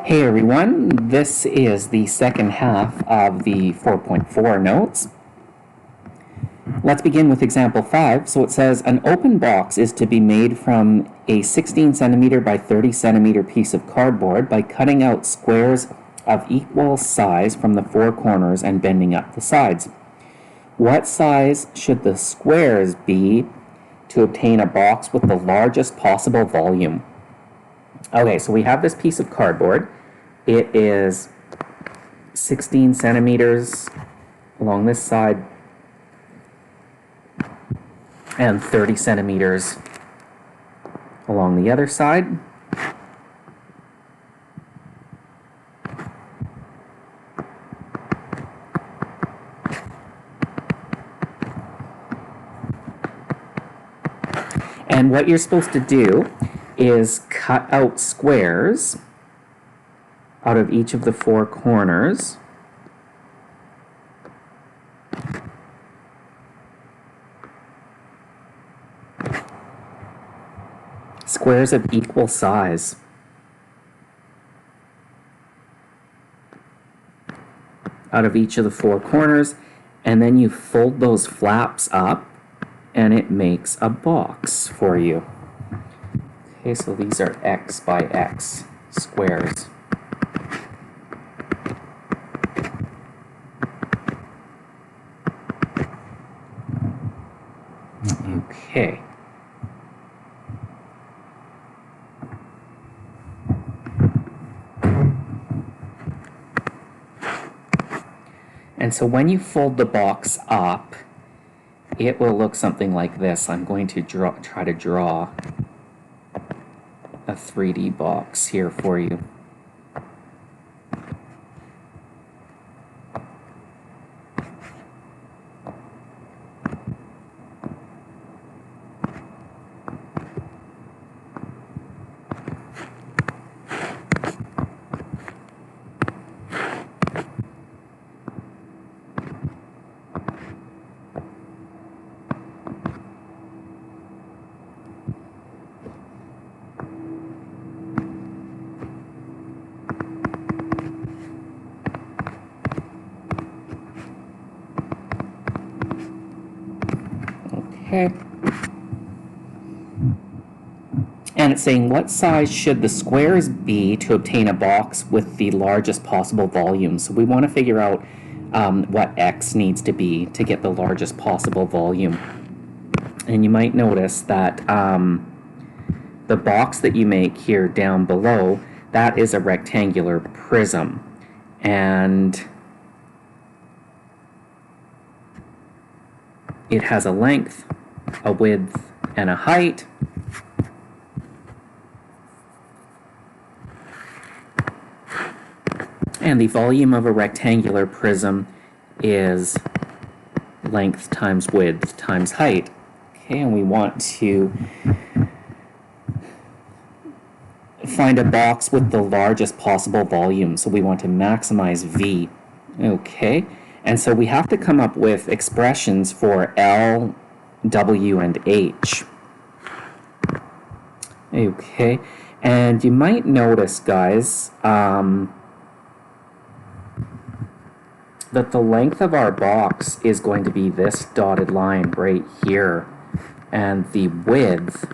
Hey everyone, this is the second half of the 4.4 notes. Let's begin with example 5. So it says an open box is to be made from a 16 centimeter by 30 centimeter piece of cardboard by cutting out squares of equal size from the four corners and bending up the sides. What size should the squares be to obtain a box with the largest possible volume? Okay, so we have this piece of cardboard. It is 16 centimeters along this side and 30 centimeters along the other side. And what you're supposed to do is cut out squares out of each of the four corners. Squares of equal size. Out of each of the four corners, and then you fold those flaps up and it makes a box for you. Okay, so these are X by X squares. Okay. And so when you fold the box up, it will look something like this. I'm going to try to draw a 3D box here for you. Okay. And it's saying what size should the squares be to obtain a box with the largest possible volume. So we want to figure out what X needs to be to get the largest possible volume. And you might notice that the box that you make here down below, that is a rectangular prism. And it has a length, a width, and a height. And the volume of a rectangular prism is length times width times height. Okay, and we want to find a box with the largest possible volume, so we want to maximize V. Okay, and so we have to come up with expressions for L, W, and H. Okay, and you might notice, guys, that the length of our box is going to be this dotted line right here, and the width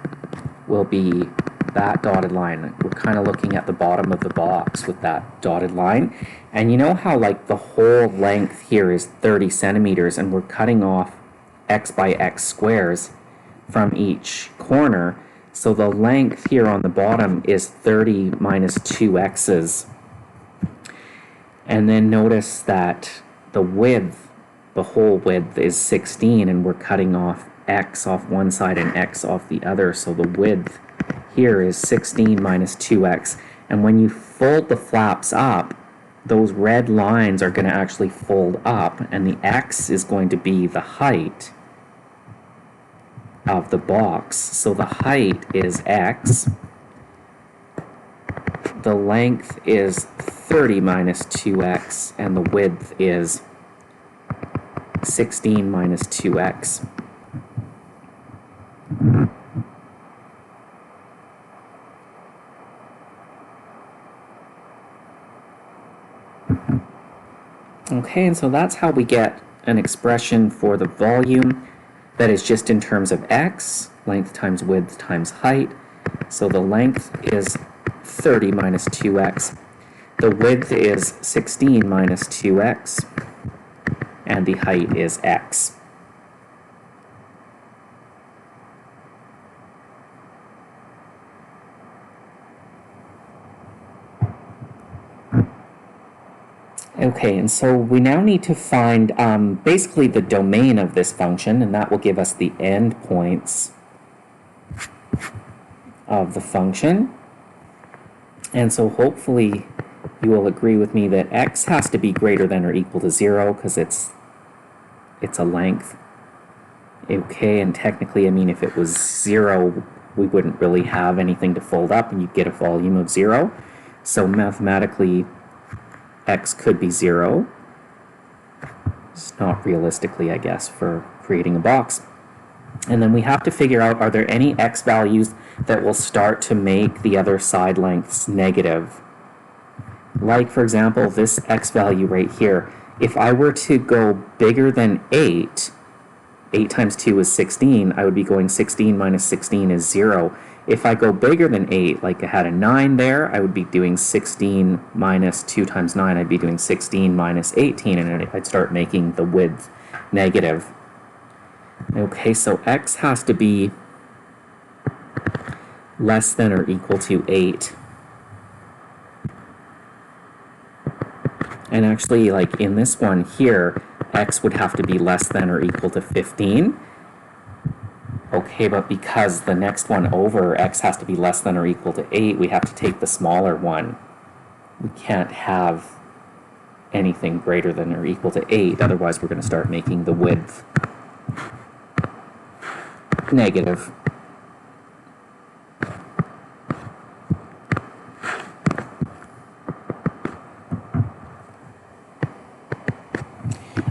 will be that dotted line. We're kind of looking at the bottom of the box with that dotted line. And you know how like the whole length here is 30 centimeters and we're cutting off X by X squares from each corner. So the length here on the bottom is 30 minus 2 X's. And then notice that the width, the whole width is 16 and we're cutting off X off one side and X off the other. So the width here is 16 minus 2x, and when you fold the flaps up, those red lines are going to actually fold up, and the x is going to be the height of the box. So the height is x, the length is 30 minus 2x, and the width is 16 minus 2x. Okay, and so that's how we get an expression for the volume that is just in terms of x, length times width times height. So the length is 30 minus 2x. The width is 16 minus 2x. And the height is x. Okay, and so we now need to find basically the domain of this function, and that will give us the endpoints of the function. And so hopefully you will agree with me that x has to be greater than or equal to 0 because it's a length. Okay, and technically, I mean, if it was 0, we wouldn't really have anything to fold up and you'd get a volume of 0. So mathematically, x could be 0. It's not realistically, I guess, for creating a box. And then we have to figure out, are there any x values that will start to make the other side lengths negative? Like, for example, this x value right here. If I were to go bigger than 8, 8 times 2 is 16, I would be going 16 minus 16 is 0. If I go bigger than 8, like I had a 9 there, I would be doing 16 minus 2 times 9, I'd be doing 16 minus 18, and I'd start making the width negative. Okay, so x has to be less than or equal to 8. And actually, like in this one here, x would have to be less than or equal to 15. Okay, but because the next one over, x has to be less than or equal to 8, we have to take the smaller one. We can't have anything greater than or equal to 8, otherwise we're going to start making the width negative.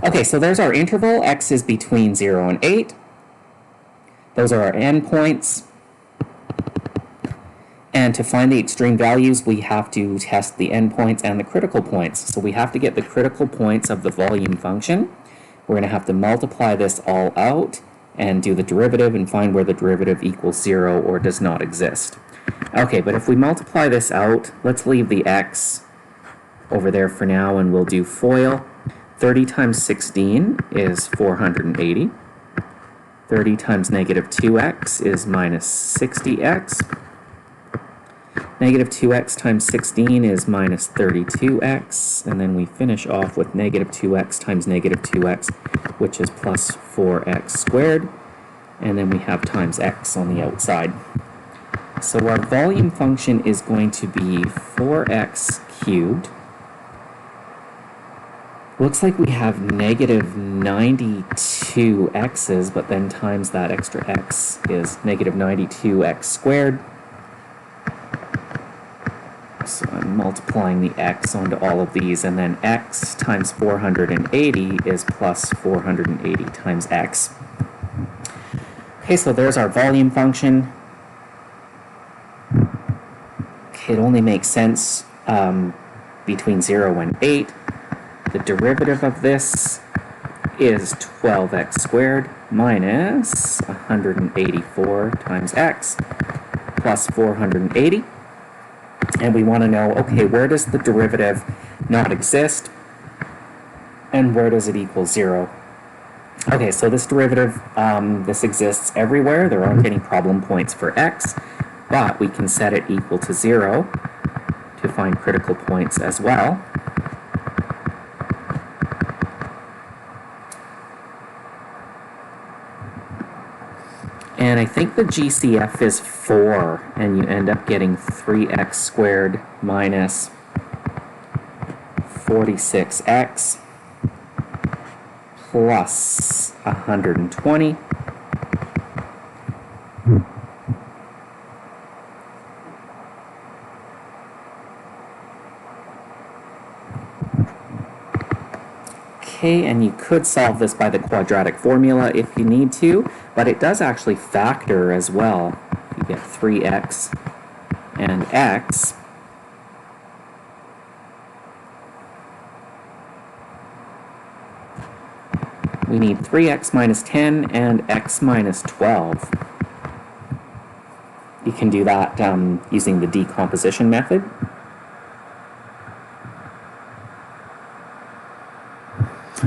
Okay, so there's our interval. X is between 0 and 8. Those are our endpoints. And to find the extreme values, we have to test the endpoints and the critical points. So we have to get the critical points of the volume function. We're going to have to multiply this all out and do the derivative and find where the derivative equals 0 or does not exist. Okay, but if we multiply this out, let's leave the x over there for now and we'll do FOIL. 30 times 16 is 480. 30 times negative 2x is minus 60x. Negative 2x times 16 is minus 32x. And then we finish off with negative 2x times negative 2x, which is plus 4x squared. And then we have times x on the outside. So our volume function is going to be 4x cubed. Looks like we have negative 92 x's, but then times that extra x is negative 92x squared. So I'm multiplying the x onto all of these, and then x times 480 is plus 480 times x. Okay, so there's our volume function. Okay, it only makes sense between 0 and 8. The derivative of this is 12x squared minus 184 times x plus 480. And we want to know, okay, where does the derivative not exist? And where does it equal 0? Okay, so this derivative, this exists everywhere. There aren't any problem points for x, but we can set it equal to 0 to find critical points as well. And I think the GCF is 4, and you end up getting 3x squared minus 46x plus 120. Okay, and you could solve this by the quadratic formula if you need to, but it does actually factor as well. You get 3x and x. we need 3x minus 10 and x minus 12. You can do that using the decomposition method.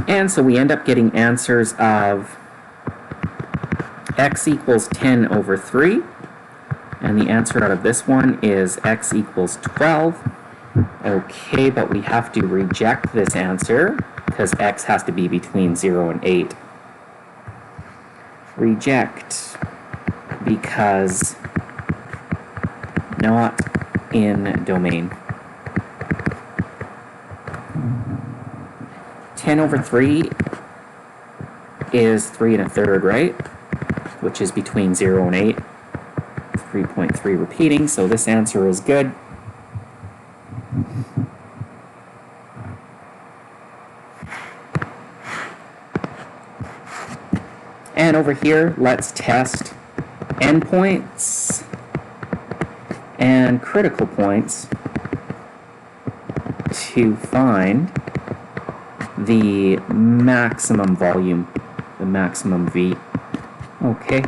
And so we end up getting answers of x equals 10 over 3. And the answer out of this one is x equals 12. Okay, but we have to reject this answer because x has to be between 0 and 8. Reject because not in domain. 10 over 3 is 3 1/3, right? Which is between 0 and 8. 3.3 repeating, so this answer is good. And over here, let's test endpoints and critical points to find the maximum volume, the maximum V. Okay.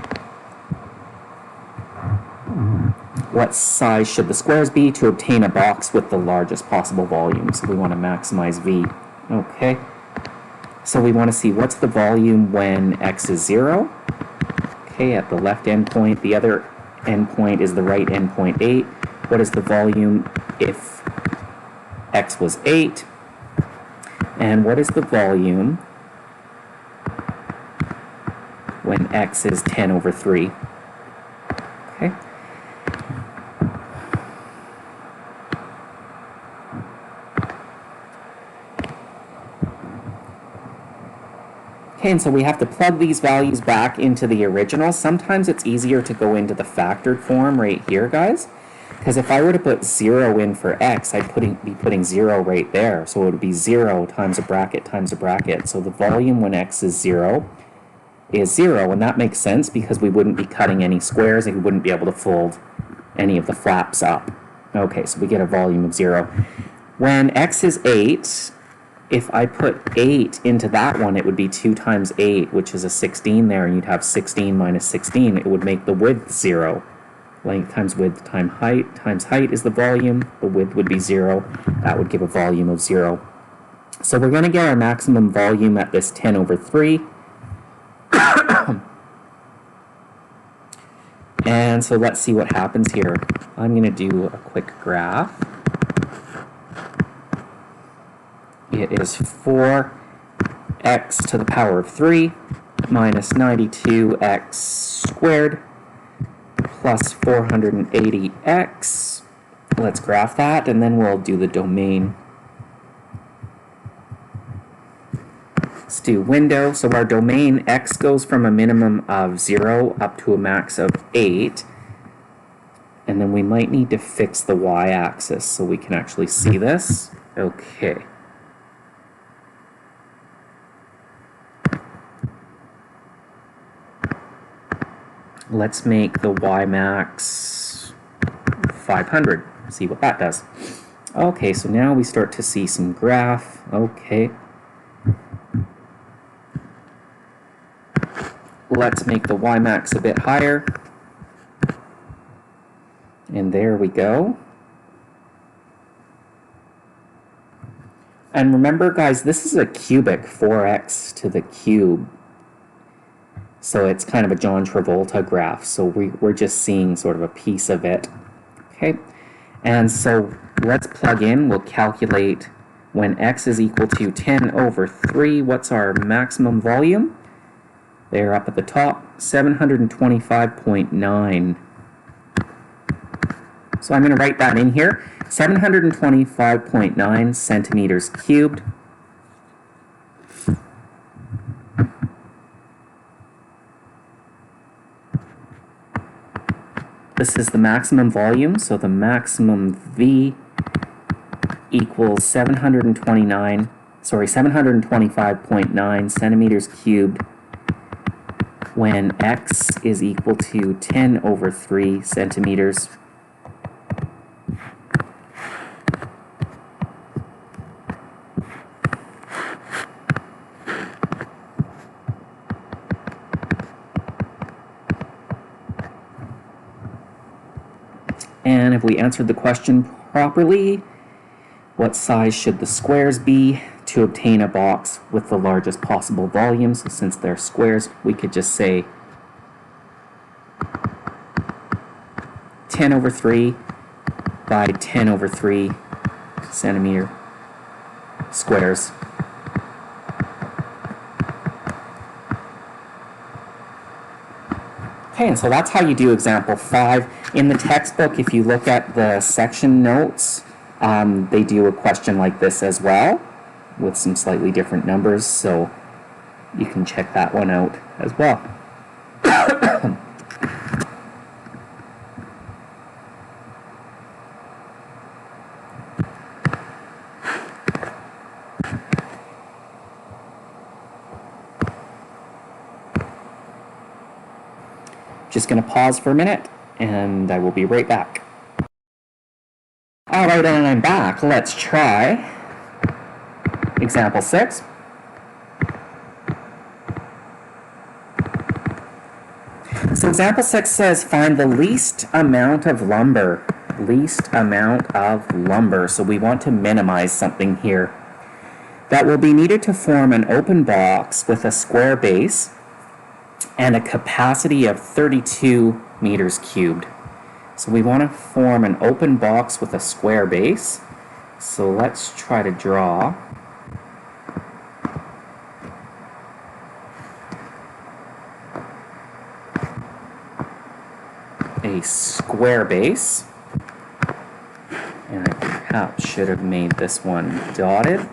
What size should the squares be to obtain a box with the largest possible volume? So we want to maximize V. Okay. So we want to see what's the volume when x is 0. Okay, at the left endpoint. The other endpoint is the right endpoint 8. What is the volume if x was 8? And what is the volume when x is 10 over 3? Okay. Okay, and so we have to plug these values back into the original. Sometimes it's easier to go into the factored form right here, guys. Because if I were to put 0 in for x, I'd be putting 0 right there. So it would be 0 times a bracket times a bracket. So the volume when x is 0 is 0. And that makes sense because we wouldn't be cutting any squares and we wouldn't be able to fold any of the flaps up. Okay, so we get a volume of 0. When x is 8, if I put 8 into that one, it would be 2 times 8, which is a 16 there, and you'd have 16 minus 16. It would make the width 0. Length times width times height is the volume. The width would be 0. That would give a volume of 0. So we're going to get our maximum volume at this 10 over 3. And so let's see what happens here. I'm going to do a quick graph. It is 4x to the power of 3 minus 92x squared plus 480x. Let's graph that, and then we'll do the domain. Let's do window. So our domain, x goes from a minimum of 0 up to a max of 8. And then we might need to fix the y-axis so we can actually see this. Okay. Let's make the y max 500. See what that does. Okay, so now we start to see some graph. Okay. Let's make the y max a bit higher. And there we go. And remember, guys, this is a cubic, 4x to the cube. So it's kind of a John Travolta graph. So we're just seeing sort of a piece of it. Okay. And so let's plug in. We'll calculate when x is equal to 10 over 3. What's our maximum volume? There up at the top, 725.9. So I'm going to write that in here. 725.9 centimeters cubed. This is the maximum volume, so the maximum V equals 725.9 centimeters cubed when x is equal to 10 over 3 centimeters. have we answered the question properly? What size should the squares be to obtain a box with the largest possible volume? So since they're squares, we could just say 10 over 3 by 10 over 3 centimeter squares. Okay, and so that's how you do example 5. In the textbook, if you look at the section notes, they do a question like this as well, with some slightly different numbers, so you can check that one out as well. Just going to pause for a minute, and I will be right back. Alright, and I'm back. Let's try example 6. So example 6 says find the least amount of lumber. Least amount of lumber. So we want to minimize something here. That will be needed to form an open box with a square base and a capacity of 32 meters cubed. So we want to form an open box with a square base. So let's try to draw a square base. And I perhaps should have made this one dotted.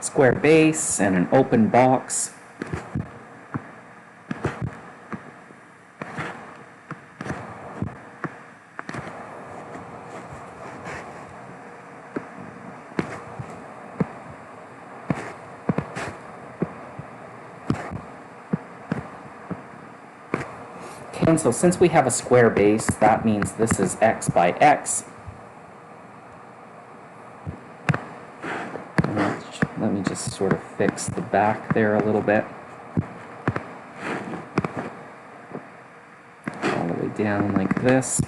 Square base and an open box. Okay, and so since we have a square base, that means this is x by x. Let me just sort of fix the back there a little bit. All the way down like this.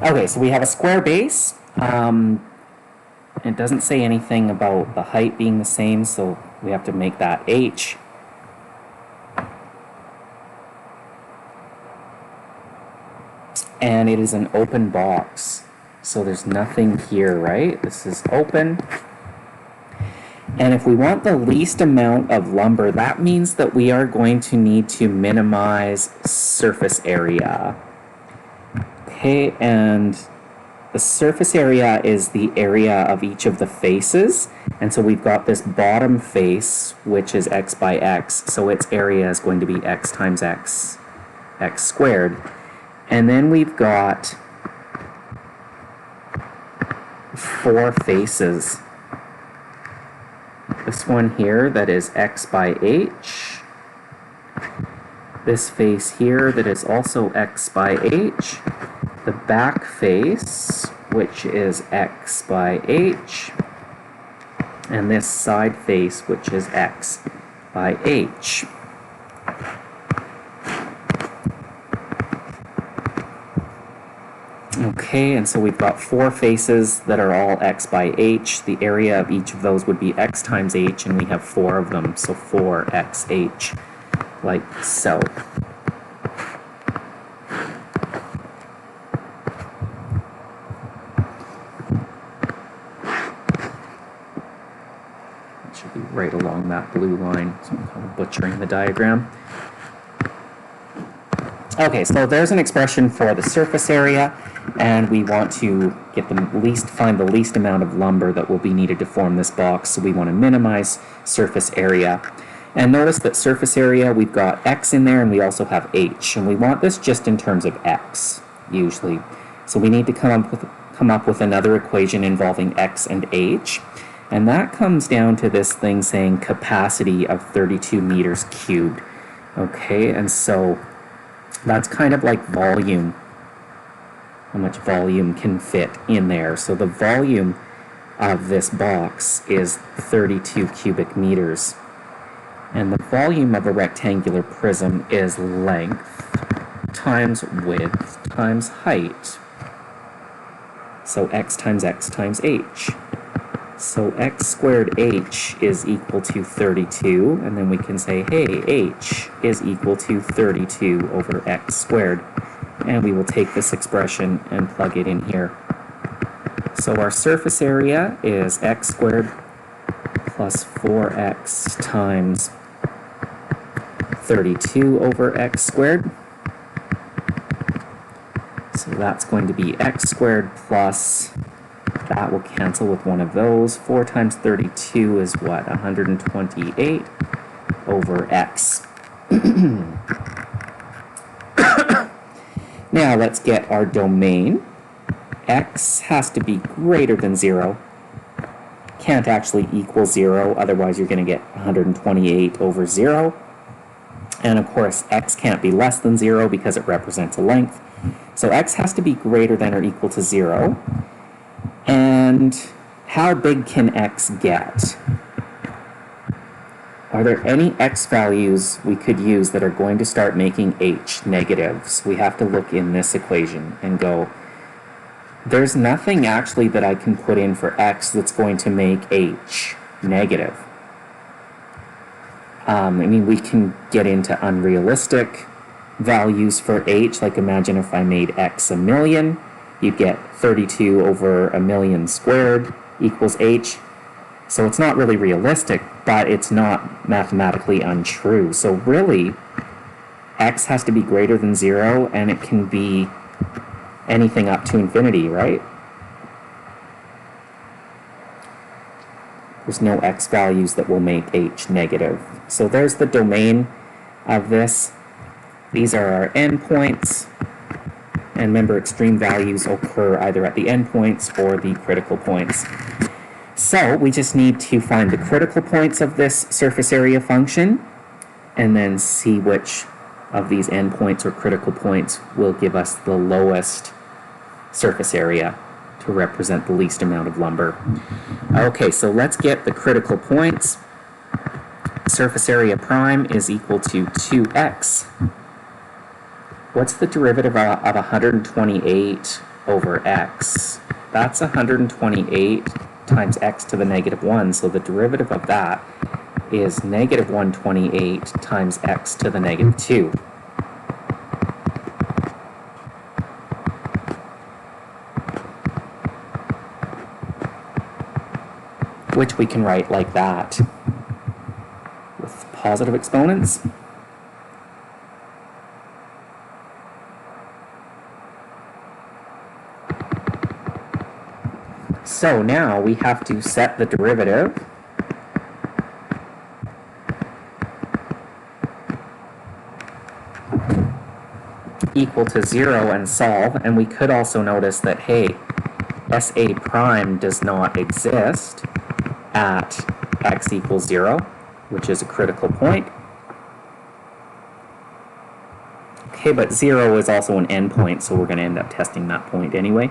Okay, so we have a square base. It doesn't say anything about the height being the same, so we have to make that h. And it is an open box, so there's nothing here, right? This is open. And if we want the least amount of lumber, that means that we are going to need to minimize surface area. Okay, and the surface area is the area of each of the faces, and so we've got this bottom face, which is x by x, so its area is going to be x times x, x squared. And then we've got 4 faces. This one here that is x by h. This face here that is also x by h. The back face, which is x by h, and this side face, which is x by h. Okay, and so we've got 4 faces that are all x by h. The area of each of those would be x times h, and we have 4 of them, so 4xh, like so. Should be right along that blue line, so I'm kind of butchering the diagram. Okay, so there's an expression for the surface area, and we want to get find the least amount of lumber that will be needed to form this box, so we want to minimize surface area. And notice that surface area, we've got x in there, and we also have h, and we want this just in terms of x, usually. So we need to come come up with another equation involving x and h, and that comes down to this thing saying capacity of 32 meters cubed. Okay, and so that's kind of like volume, how much volume can fit in there. So the volume of this box is 32 cubic meters. And the volume of a rectangular prism is length times width times height. So x times h. So x squared h is equal to 32, and then we can say, hey, h is equal to 32 over x squared. And we will take this expression and plug it in here. So our surface area is x squared plus 4x times 32 over x squared. So that's going to be x squared plus, that will cancel with one of those. 4 times 32 is what? 128 over x. Now let's get our domain. X has to be greater than 0. Can't actually equal 0, otherwise you're going to get 128 over 0. And of course, x can't be less than 0 because it represents a length. So x has to be greater than or equal to 0. And how big can x get? Are there any x values we could use that are going to start making h negatives? We have to look in this equation and go, there's nothing actually that I can put in for x that's going to make h negative. I mean, we can get into unrealistic values for h, like imagine if I made x 1,000,000, you'd get 32 over 1,000,000 squared equals h. So it's not really realistic, but it's not mathematically untrue. So really, x has to be greater than 0, and it can be anything up to infinity, right? There's no x values that will make h negative. So there's the domain of this. These are our endpoints. And remember, extreme values occur either at the endpoints or the critical points. So we just need to find the critical points of this surface area function and then see which of these endpoints or critical points will give us the lowest surface area to represent the least amount of lumber. Okay, so let's get the critical points. Surface area prime is equal to 2x. What's the derivative of 128 over x? That's 128 times x to the negative 1, so the derivative of that is negative 128 times x to the negative 2. Which we can write like that, with positive exponents. So now we have to set the derivative equal to 0 and solve, and we could also notice that, hey, SA prime does not exist at x equals 0, which is a critical point. Okay, but 0 is also an endpoint, so we're going to end up testing that point anyway.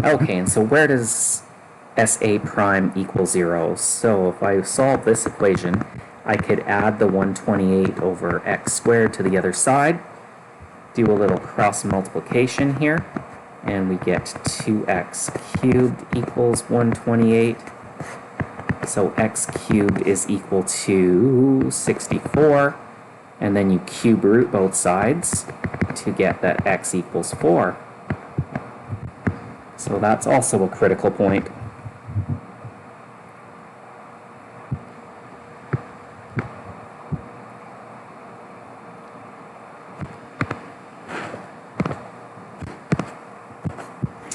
Okay, and so where does SA prime equal 0? So if I solve this equation, I could add the 128 over x squared to the other side, do a little cross multiplication here, and we get 2x cubed equals 128. So x cubed is equal to 64, and then you cube root both sides to get that x equals 4. So that's also a critical point.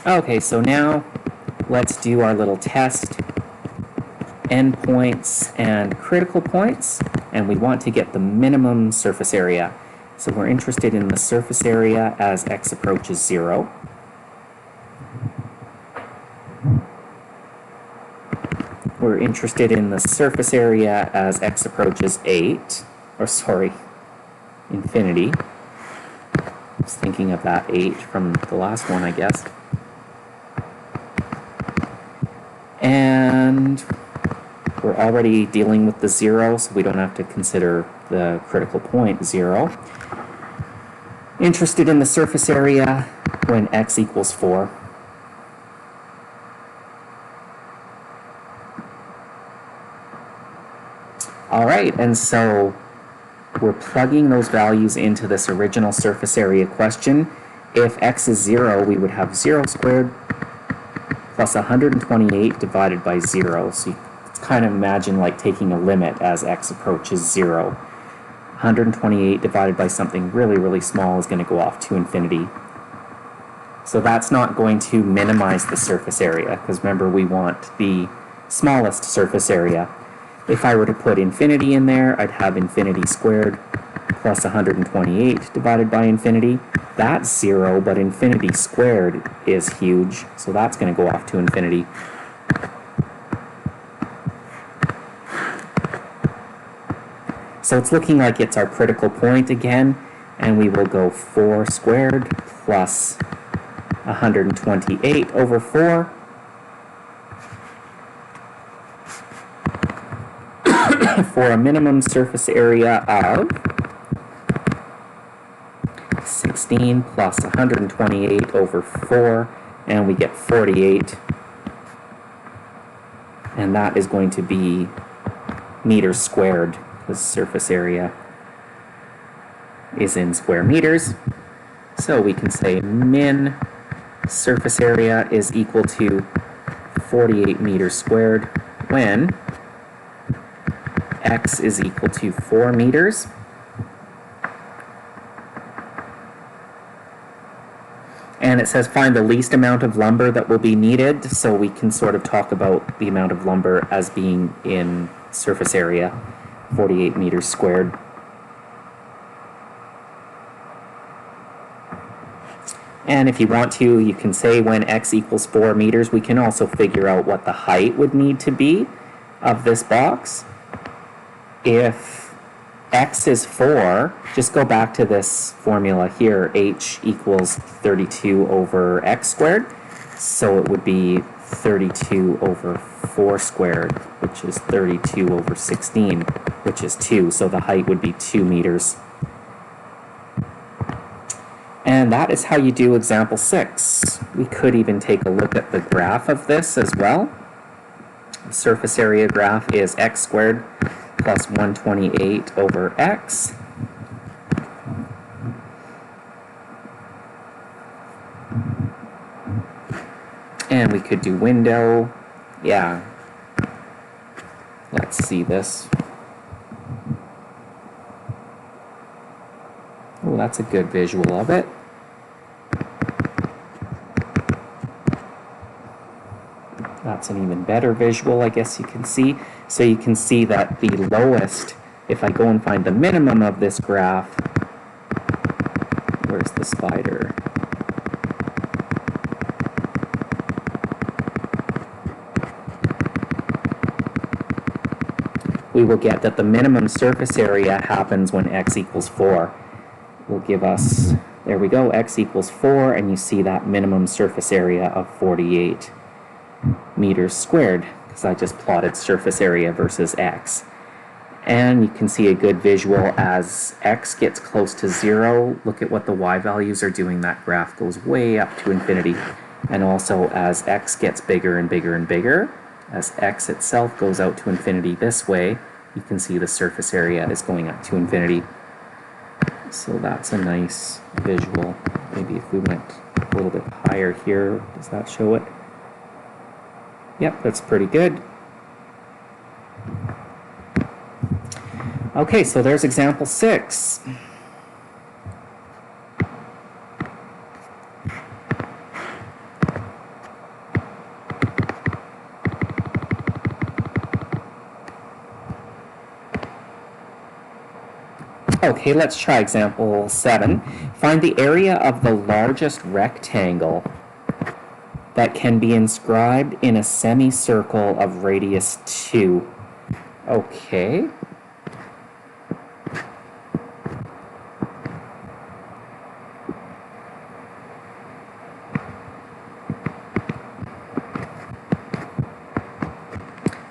Okay, so now let's do our little test endpoints and critical points, and we want to get the minimum surface area. So we're interested in the surface area as x approaches 0. We're interested in the surface area as x approaches infinity. I was thinking of that 8 from the last one, I guess. And we're already dealing with the 0, so we don't have to consider the critical point 0. Interested in the surface area when x equals 4. All right, and so we're plugging those values into this original surface area question. If x is 0, we would have 0 squared plus 128 divided by 0. So you kind of imagine like taking a limit as x approaches 0. 128 divided by something really, really small is going to go off to infinity. So that's not going to minimize the surface area, because remember, we want the smallest surface area. If I were to put infinity in there, I'd have infinity squared plus 128 divided by infinity. That's 0, but infinity squared is huge, so that's going to go off to infinity. So it's looking like it's our critical point again, and we will go 4 squared plus 128 over 4. For a minimum surface area of 16 plus 128 over 4, and we get 48. And that is going to be meters squared, because surface area is in square meters. So we can say min surface area is equal to 48 meters squared when x is equal to 4 meters. And it says find the least amount of lumber that will be needed, so we can sort of talk about the amount of lumber as being in surface area, 48 meters squared. And if you want to, you can say when x equals 4 meters, we can also figure out what the height would need to be of this box. If x is 4, just go back to this formula here, h equals 32 over x squared, so it would be 32 over 4 squared, which is 32 over 16, which is 2, so the height would be 2 meters. And that is how you do example 6. We could even take a look at the graph of this as well. The surface area graph is x squared plus 128 over x. And we could do window. Yeah. Let's see this. Oh, that's a good visual of it. That's an even better visual, I guess you can see. So you can see that the lowest, if I go and find the minimum of this graph, where's the spider? We will get that the minimum surface area happens when x equals 4. Will give us, there we go, x equals 4, and you see that minimum surface area of 48 meters squared, because I just plotted surface area versus x. And you can see a good visual as x gets close to 0. Look at what the y values are doing. That graph goes way up to infinity. And also as x gets bigger and bigger and bigger, as x itself goes out to infinity this way, you can see the surface area is going up to infinity. So that's a nice visual. Maybe if we went a little bit higher here, does that show it? Yep, that's pretty good. Okay, so there's example 6. Okay, let's try example 7. Find the area of the largest rectangle that can be inscribed in a semicircle of radius 2. Okay.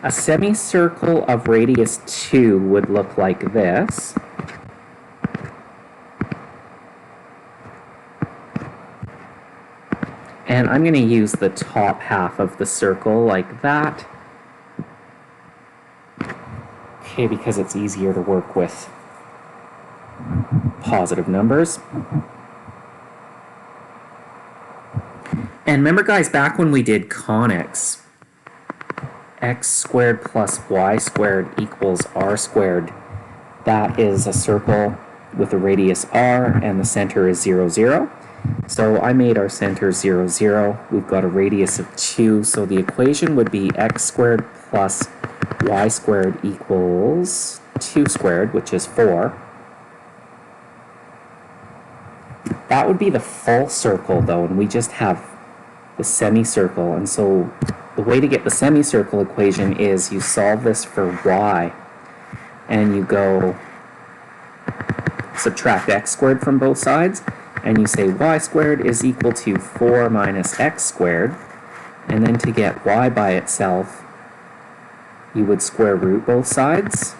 A semicircle of radius 2 would look like this. And I'm going to use the top half of the circle like that. Okay, because it's easier to work with positive numbers. And remember, guys, back when we did conics, x squared plus y squared equals r squared. That is a circle with a radius r, and the center is 0, 0. So I made our center 0, 0. We've got a radius of 2, so the equation would be x squared plus y squared equals 2 squared, which is 4. That would be the full circle, though, and we just have the semicircle. And so the way to get the semicircle equation is you solve this for y, and you go subtract x squared from both sides, and you say y squared is equal to 4 minus x squared, and then to get y by itself, you would square root both sides,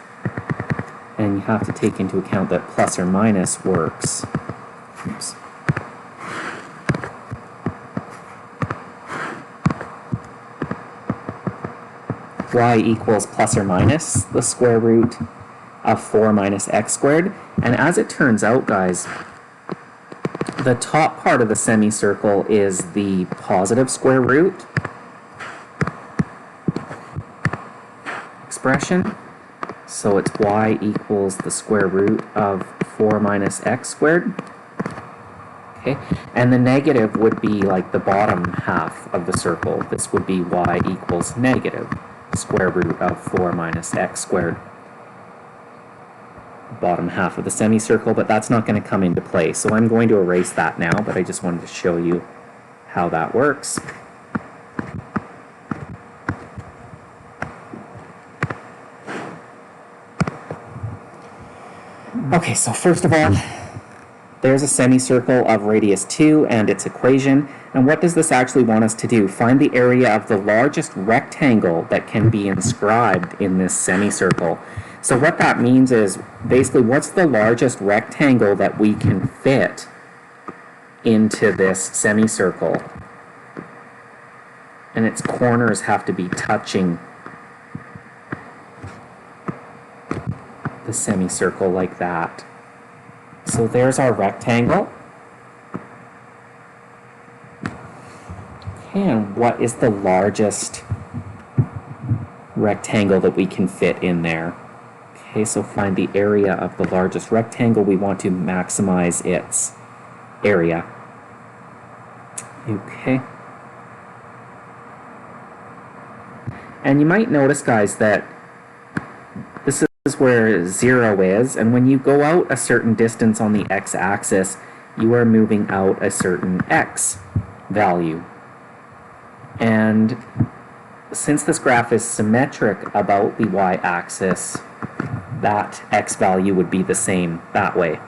and you have to take into account that plus or minus works. Oops. Y equals plus or minus the square root of 4 minus x squared. And as it turns out, guys, the top part of the semicircle is the positive square root expression. So it's y equals the square root of 4 minus x squared. Okay, and the negative would be like the bottom half of the circle. This would be y equals negative square root of 4 minus x squared. Bottom half of the semicircle, but that's not going to come into play. So I'm going to erase that now, but I just wanted to show you how that works. Okay, so first of all, there's a semicircle of radius 2 and its equation. And what does this actually want us to do? Find the area of the largest rectangle that can be inscribed in this semicircle. So what that means is, basically, what's the largest rectangle that we can fit into this semicircle? And its corners have to be touching the semicircle like that. So there's our rectangle. Okay, and what is the largest rectangle that we can fit in there? Okay, so find the area of the largest rectangle. We want to maximize its area. Okay. And you might notice, guys, that this is where 0 is, and when you go out a certain distance on the x-axis, you are moving out a certain x value. And since this graph is symmetric about the y-axis, that x value would be the same that way.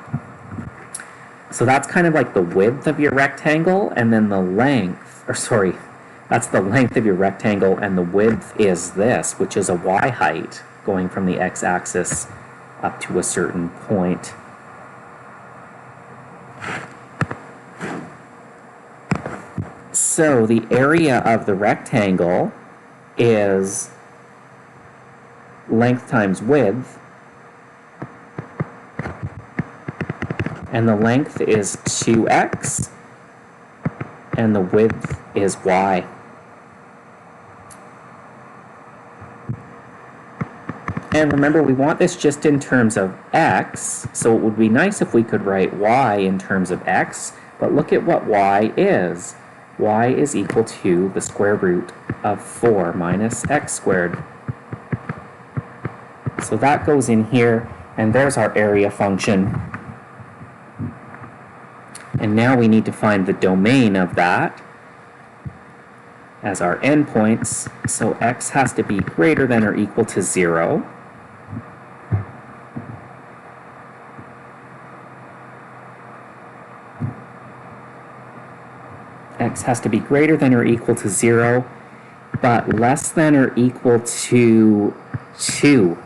So that's kind of like the width of your rectangle, and then the length, or sorry, that's the length of your rectangle, and the width is this, which is a y height going from the x-axis up to a certain point. So the area of the rectangle is length times width, and the length is 2x, and the width is y. And remember, we want this just in terms of x, so it would be nice if we could write y in terms of x, but look at what y is. Y is equal to the square root of 4 minus x squared. So that goes in here, And there's our area function. And now we need to find the domain of that as our endpoints. So x has to be greater than or equal to 0. X has to be greater than or equal to 0, but less than or equal to 2.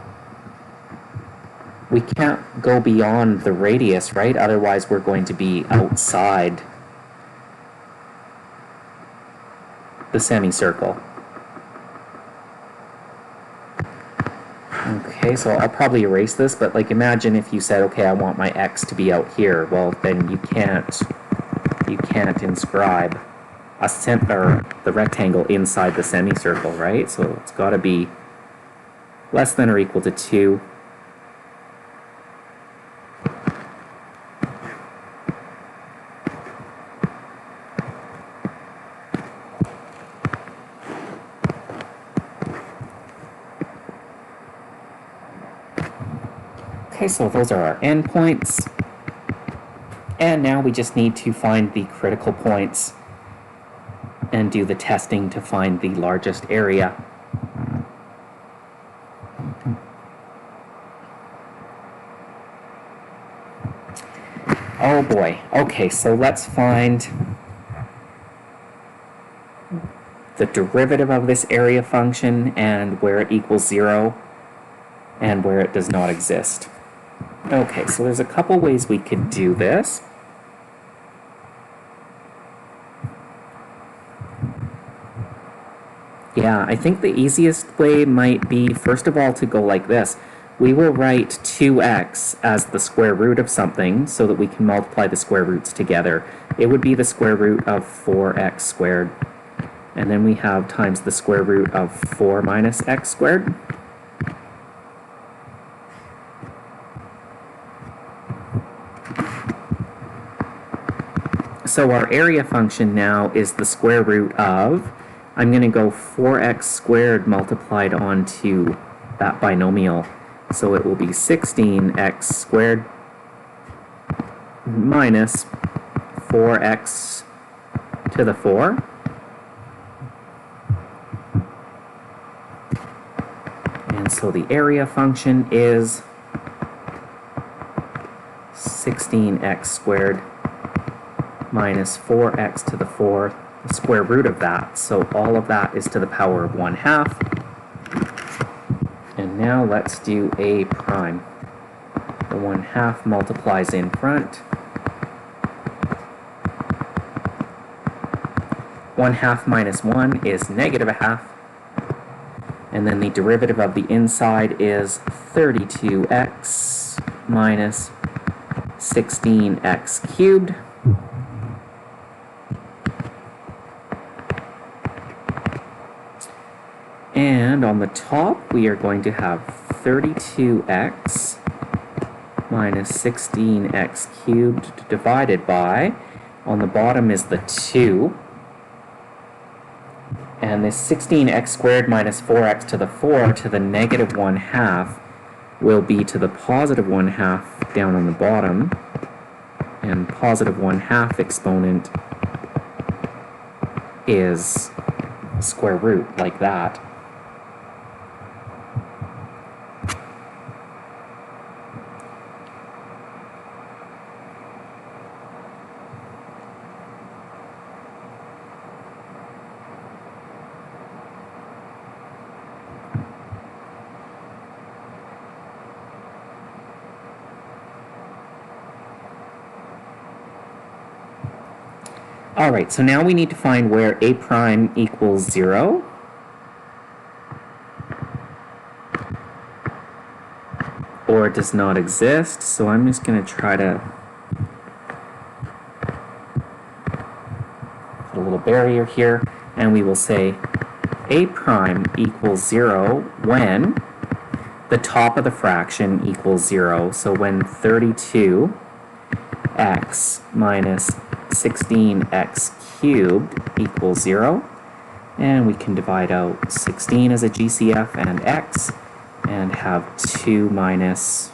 We can't go beyond the radius, right? Otherwise, we're going to be outside the semicircle. Okay, so I'll probably erase this, but like imagine if you said, okay, I want my x to be out here. Well, then you can't inscribe the rectangle inside the semicircle, right? So it's got to be less than or equal to 2. Okay, so those are our endpoints. And now we just need to find the critical points and do the testing to find the largest area. Oh boy. Okay, so let's find the derivative of this area function and where it equals 0 and where it does not exist. Okay, so there's a couple ways we could do this. Yeah, I think the easiest way might be, first of all, to go like this. We will write 2x as the square root of something so that we can multiply the square roots together. It would be the square root of 4x squared. And then we have times the square root of 4 minus x squared. So our area function now is the square root of, I'm going to go 4x squared multiplied onto that binomial. So it will be 16x squared minus 4x to the 4. And so the area function is 16x squared minus 4x to the 4, the square root of that. So all of that is to the power of 1/2. And now let's do a prime. The 1/2 multiplies in front. 1/2 minus 1 is negative 1/2. And then the derivative of the inside is 32x minus 16x cubed. And on the top, we are going to have 32x minus 16x cubed divided by, on the bottom is the 2. And this 16x squared minus 4x to the 4 to the negative 1/2 will be to the positive 1/2 down on the bottom. And positive 1/2 exponent is square root, like that. Alright, so now we need to find where a prime equals 0. Or does not exist, so I'm just going to try to put a little barrier here, and we will say a prime equals 0 when the top of the fraction equals 0. So when 32x minus 16x cubed equals 0, and we can divide out 16 as a GCF and x, and have 2 minus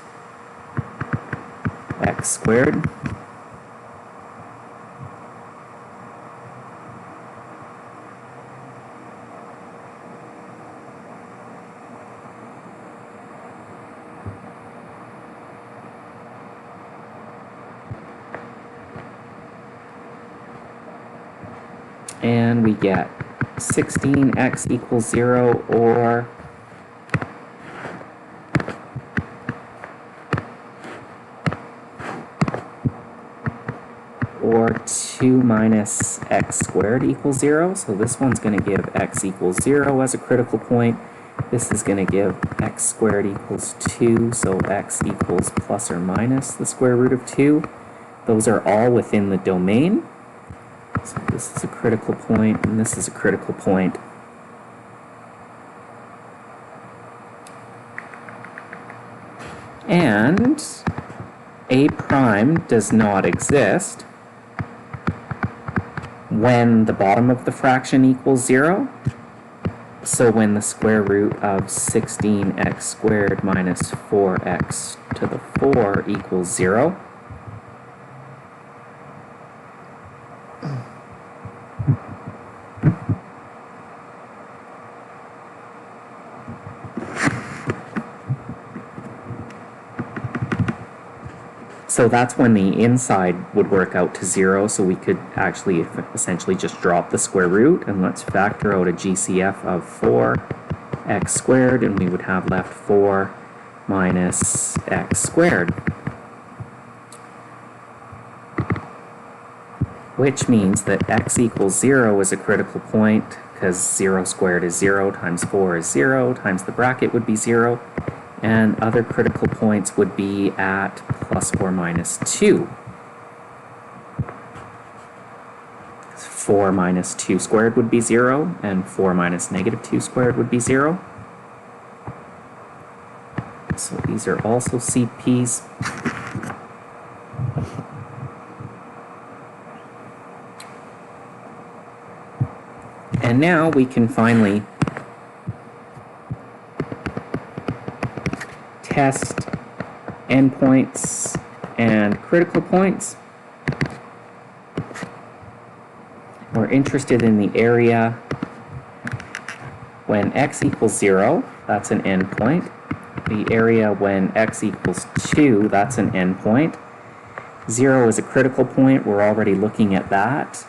x squared. And we get 16x equals 0, or 2 minus x squared equals 0. So this one's going to give x equals 0 as a critical point. This is going to give x squared equals 2, so x equals plus or minus the square root of 2. Those are all within the domain. So this is a critical point, and this is a critical point. And a prime does not exist when the bottom of the fraction equals 0. So when the square root of 16x squared minus 4x to the 4 equals 0. So that's when the inside would work out to 0, so we could actually essentially just drop the square root, and let's factor out a GCF of 4x squared, and we would have left 4 minus x squared. Which means that x equals 0 is a critical point, because 0 squared is 0, times 4 is 0, times the bracket would be 0. And other critical points would be at plus or minus 2. 4 minus 2 squared would be 0, and 4 minus negative 2 squared would be 0. So these are also CPs. And now we can finally test endpoints and critical points. We're interested in the area when x equals 0, that's an endpoint. The area when x equals 2, that's an endpoint. 0 is a critical point, we're already looking at that.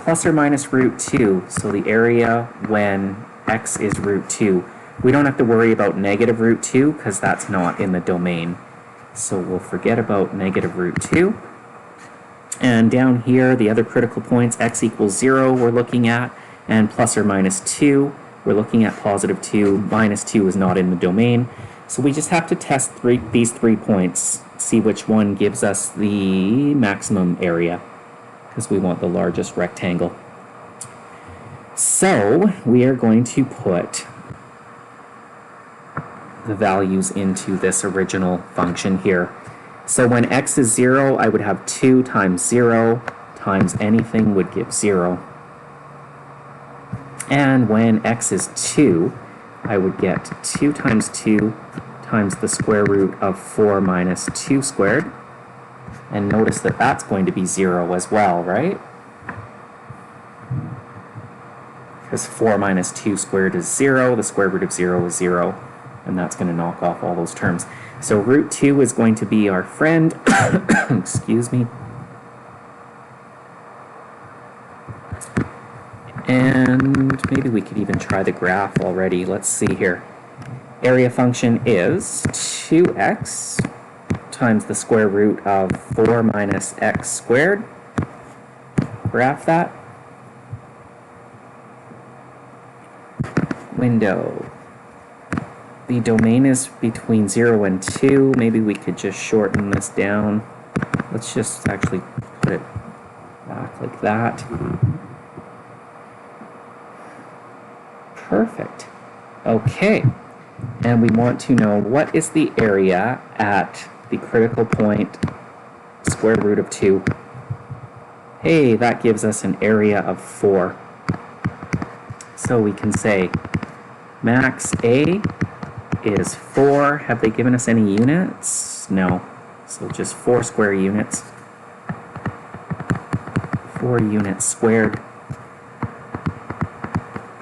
Plus or minus root 2, so the area when x is root 2. We don't have to worry about negative root 2 because that's not in the domain. So we'll forget about negative root 2. And down here, the other critical points, x equals 0 we're looking at, and plus or minus 2, we're looking at positive 2. Minus 2 is not in the domain. So we just have to test these 3 points, see which one gives us the maximum area, because we want the largest rectangle. So we are going to put the values into this original function here. So when x is 0, I would have 2 times 0 times anything would give 0. And when x is 2, I would get 2 times 2 times the square root of 4 minus 2 squared. And notice that that's going to be 0 as well, right? Because 4 minus 2 squared is 0, the square root of 0 is 0. And that's going to knock off all those terms. So root 2 is going to be our friend. Excuse me. And maybe we could even try the graph already. Let's see here. Area function is 2x times the square root of 4 minus x squared. Graph that. Window. The domain is between 0 and 2. Maybe we could just shorten this down. Let's just actually put it back like that. Perfect. Okay. And we want to know what is the area at the critical point square root of 2. Hey, that gives us an area of 4. So we can say max A is 4. Have they given us any units? No. So just 4 square units. 4 units squared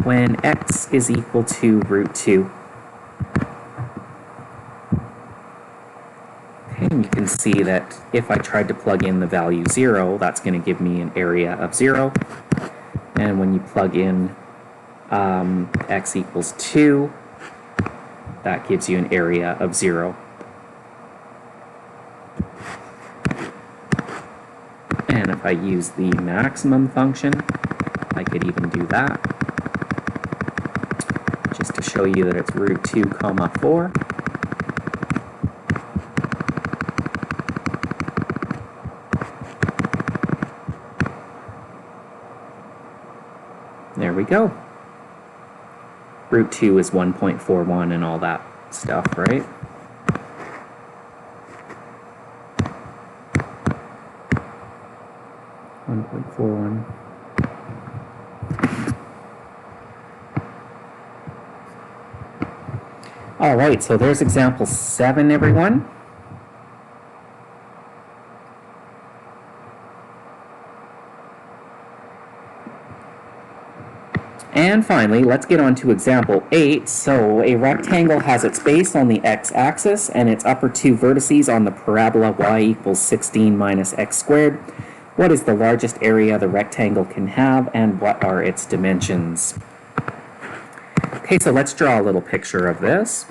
when x is equal to root 2. Okay, and you can see that if I tried to plug in the value 0, that's going to give me an area of 0. And when you plug in x equals 2, that gives you an area of 0. And if I use the maximum function, I could even do that, just to show you that it's root 2 comma 4. There we go. Root 2 is 1.41 and all that stuff, right? All right, so there's example 7, everyone. And finally, let's get on to example 8. So a rectangle has its base on the x-axis and its upper two vertices on the parabola y equals 16 minus x squared. What is the largest area the rectangle can have, and what are its dimensions? Okay, so let's draw a little picture of this.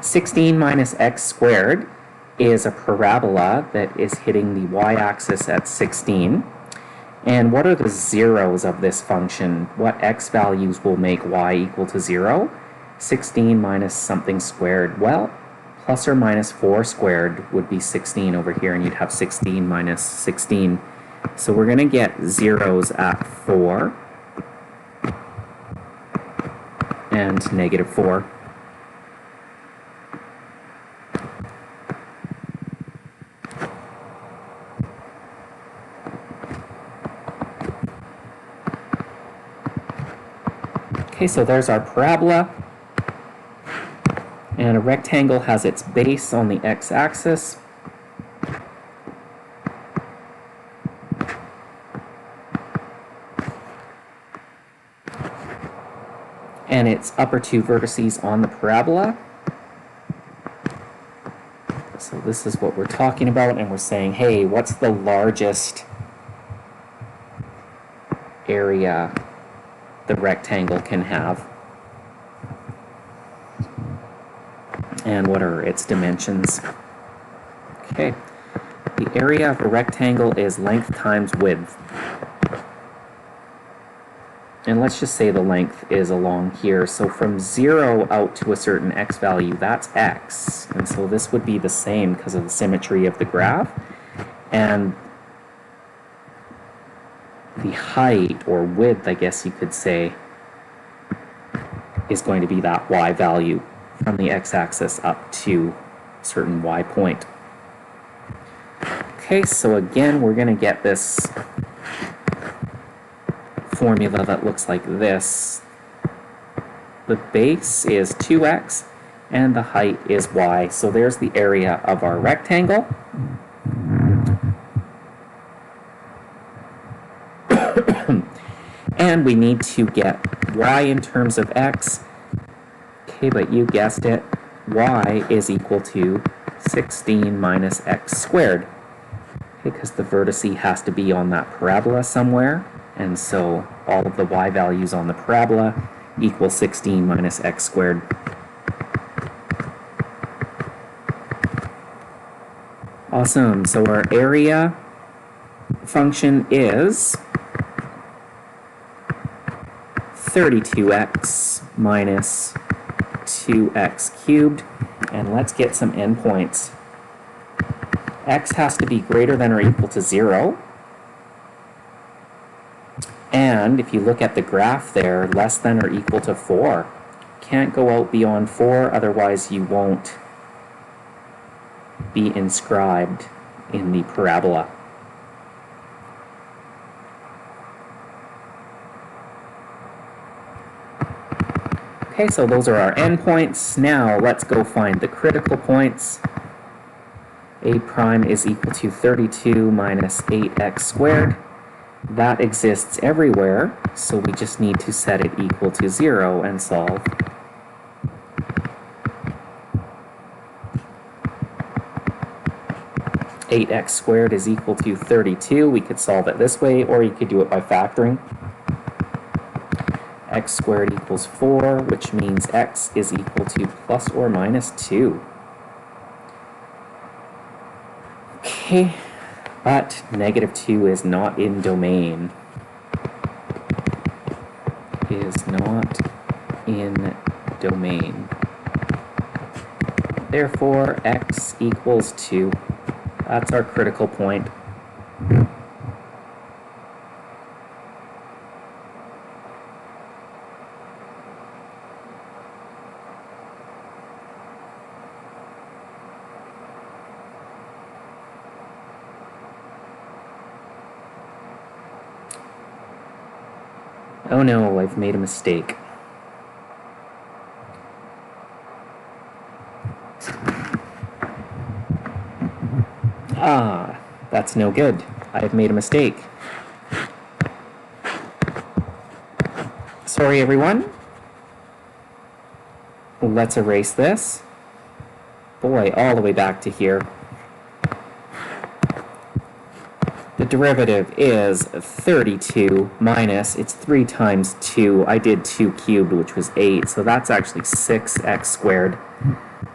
(16 minus x squared) is a parabola that is hitting the y-axis at 16. And what are the zeros of this function? What x values will make y equal to 0? 16 minus something squared. Well, plus or minus 4 squared would be 16 over here, and you'd have 16 minus 16. So we're going to get zeros at 4 and negative 4. Okay, so there's our parabola, and a rectangle has its base on the x-axis. And its upper two vertices on the parabola. So this is what we're talking about, and we're saying, hey, what's the largest area the rectangle can have? And what are its dimensions? Okay, the area of a rectangle is length times width. And let's just say the length is along here. So from 0 out to a certain x value, that's x. And so this would be the same because of the symmetry of the graph. And the height, or width, I guess you could say, is going to be that y value from the x-axis up to a certain y point. Okay, so again, we're going to get this formula that looks like this. The base is 2x, and the height is y. So there's the area of our rectangle. And we need to get y in terms of x. Okay, but you guessed it, y is equal to 16 minus x squared. Okay, because the vertice has to be on that parabola somewhere, and so all of the y values on the parabola equal 16 minus x squared. Awesome, so our area function is 32x minus 2x cubed, and let's get some endpoints. X has to be greater than or equal to 0, and if you look at the graph there, less than or equal to 4. Can't go out beyond 4, otherwise you won't be inscribed in the parabola. Okay, so those are our endpoints. Now let's go find the critical points. A prime is equal to 32 minus 8x squared. That exists everywhere, so we just need to set it equal to 0 and solve. Eight x squared is equal to 32. We could solve it this way, or you could do it by factoring. X squared equals 4, which means x is equal to plus or minus 2. Okay, but negative 2 is not in domain. Is not in domain. Therefore, x equals 2. That's our critical point. Oh no, I've made a mistake. Ah, that's no good. I've made a mistake. Sorry, everyone. Let's erase this. Boy, all the way back to here. The derivative is 32 minus, it's 3 times 2. I did 2 cubed, which was 8, so that's actually 6x squared.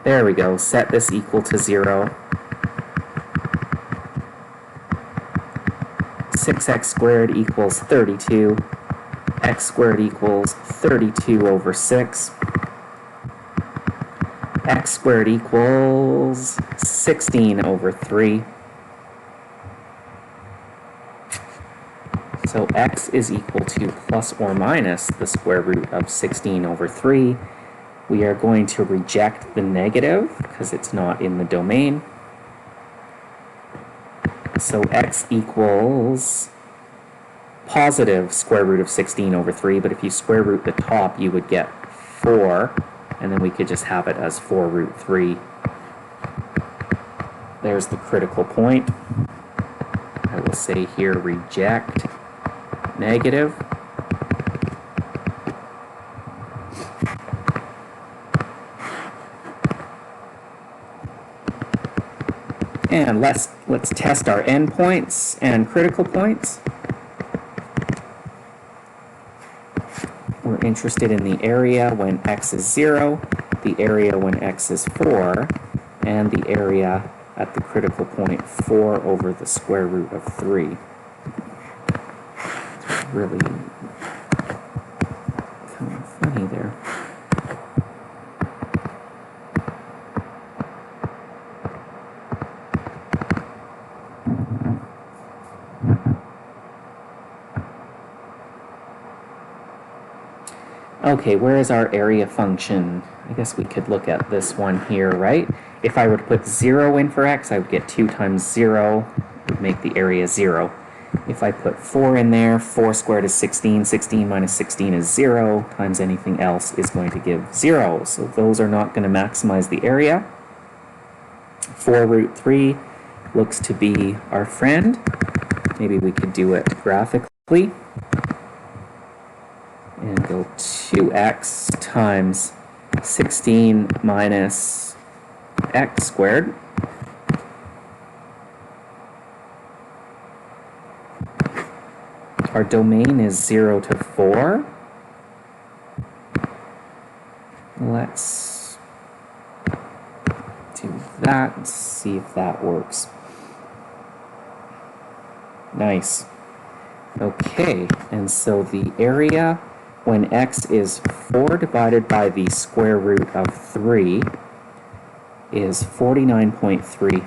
There we go. Set this equal to 0. 6x squared equals 32. X squared equals 32 over 6. X squared equals 16 over 3. So x is equal to plus or minus the square root of 16 over 3. We are going to reject the negative because it's not in the domain. So x equals positive square root of 16 over 3, but if you square root the top, you would get 4, and then we could just have it as 4 root 3. There's the critical point. I will say here, reject negative. And let's test our endpoints and critical points. We're interested in the area when x is 0, the area when x is 4, and the area at the critical point 4 over the square root of 3. It's really kind of funny there. Okay, where is our area function? I guess we could look at this one here, right? If I were to put 0 in for x, I would get 2 times 0, would make the area 0. If I put 4 in there, 4 squared is 16, 16 minus 16 is 0, times anything else is going to give 0. So those are not going to maximize the area. 4 root 3 looks to be our friend. Maybe we could do it graphically. And go 2x times 16 minus x squared. Our domain is 0 to 4. Let's do that, see if that works. Nice. Okay, and so the area when x is 4 divided by the square root of 3 is 49.3.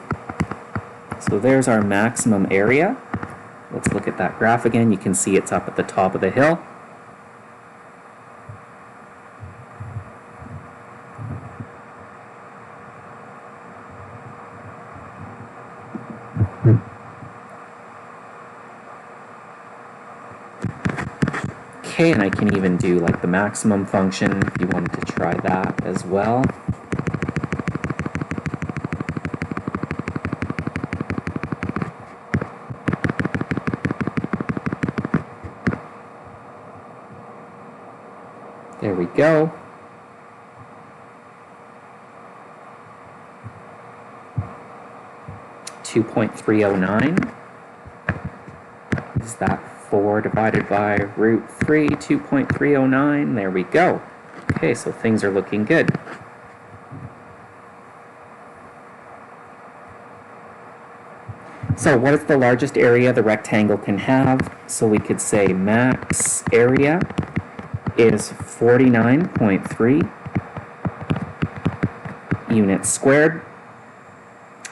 So there's our maximum area. Let's look at that graph again. You can see it's up at the top of the hill. Okay, and I can even do like the maximum function if you wanted to try that as well. There we go. .309. Is that 4 divided by root 3, 2.309? There we go. Okay, so things are looking good. So what is the largest area the rectangle can have? So we could say max area is 49.3 units squared.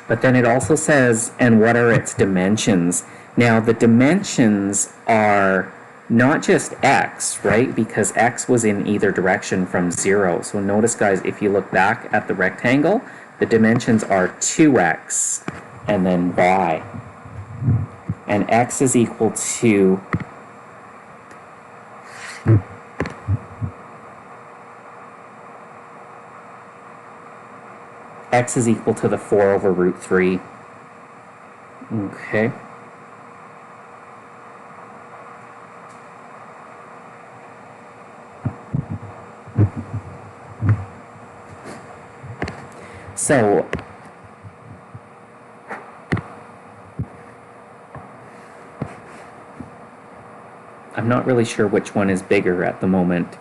But then it also says, and what are its dimensions? Now, the dimensions are not just x, right? Because x was in either direction from 0. So notice, guys, if you look back at the rectangle, the dimensions are 2x and then y. And x is equal to x is equal to the 4 over root 3. Okay. So I'm not really sure which one is bigger at the moment.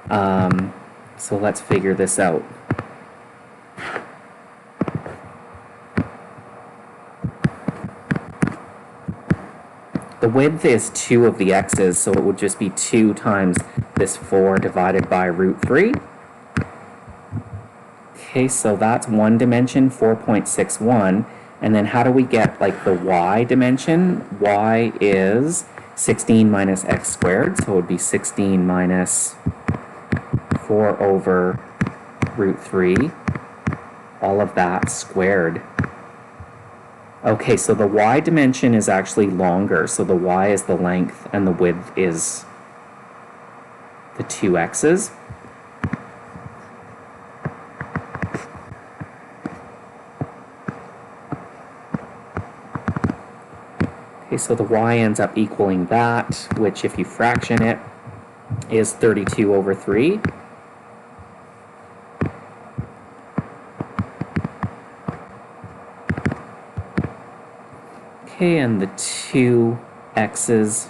So let's figure this out. The width is 2 of the x's, so it would just be 2 times this 4 divided by root 3. Okay, so that's one dimension, 4.61. And then how do we get like the y dimension? Y is 16 minus x squared, so it would be 16 minus 4 over root 3, all of that squared. Okay, so the y dimension is actually longer, so the y is the length and the width is the 2 x's. Okay, so the y ends up equaling that, which if you fraction it, is 32 over 3. Okay, and the 2 x's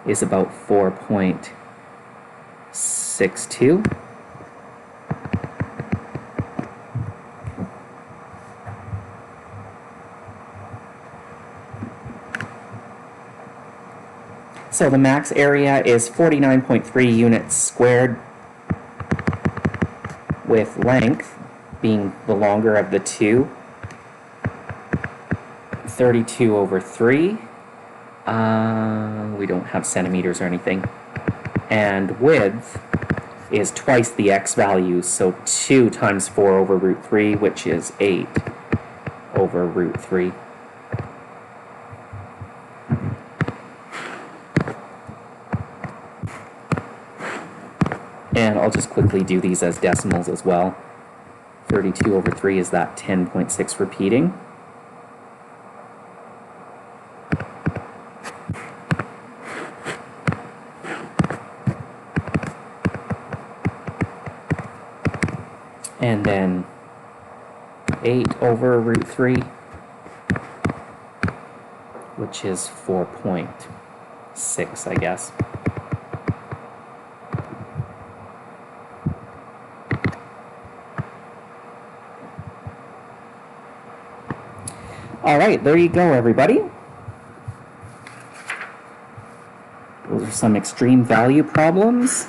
is about 4.62. So the max area is 49.3 units squared, with length being the longer of the two, 32 over 3. We don't have centimeters or anything. And width is twice the x value, so 2 times 4 over root 3, which is 8 over root 3. And I'll just quickly do these as decimals as well. 32 over 3 is that 10.6 repeating. And then 8 over root 3, which is 4.6, I guess. All right, there you go, everybody. Those are some extreme value problems.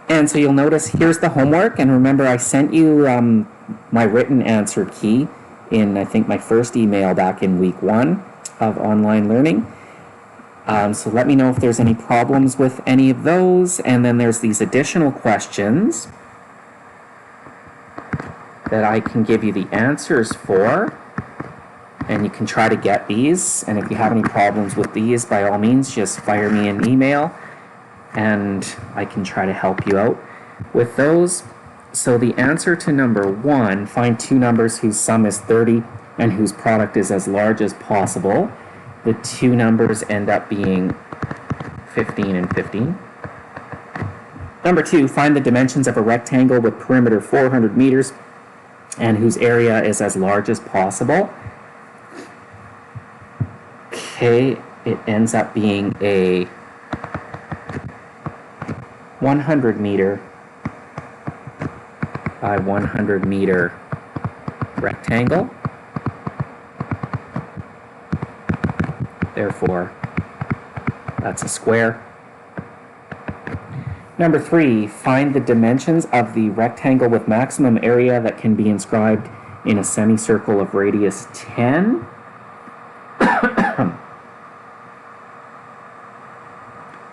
And so you'll notice here's the homework, and remember I sent you my written answer key in, I think, my first email back in week 1 of online learning. So let me know if there's any problems with any of those, and then there's these additional questions that I can give you the answers for, And you can try to get these, and if you have any problems with these, by all means, just fire me an email, and I can try to help you out with those. So the answer to number 1, find two numbers whose sum is 30 and whose product is as large as possible. The two numbers end up being 15 and 15. Number 2, find the dimensions of a rectangle with perimeter 400 meters and whose area is as large as possible. Okay, it ends up being a 100 meter by 100 meter rectangle. Therefore, that's a square. Number 3, find the dimensions of the rectangle with maximum area that can be inscribed in a semicircle of radius 10.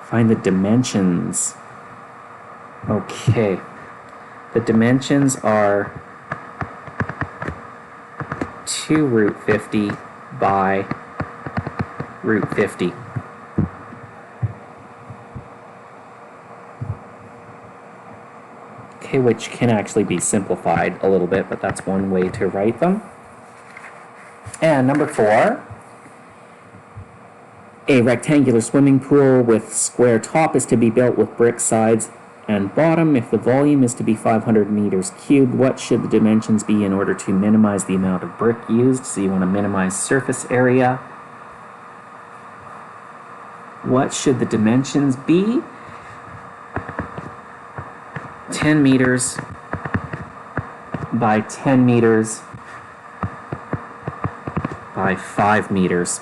Find the dimensions. Okay. The dimensions are 2 root 50 by root 50. Okay, which can actually be simplified a little bit, but that's one way to write them. And number 4, a rectangular swimming pool with square top is to be built with brick sides and bottom. If the volume is to be 500 meters cubed, what should the dimensions be in order to minimize the amount of brick used? So you want to minimize surface area. What should the dimensions be? 10 meters by 10 meters by 5 meters.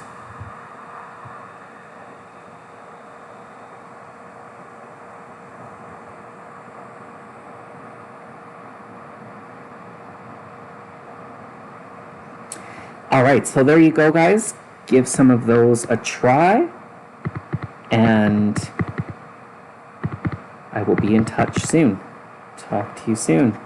Alright, so there you go, guys. Give some of those a try, and I will be in touch soon. Talk to you soon.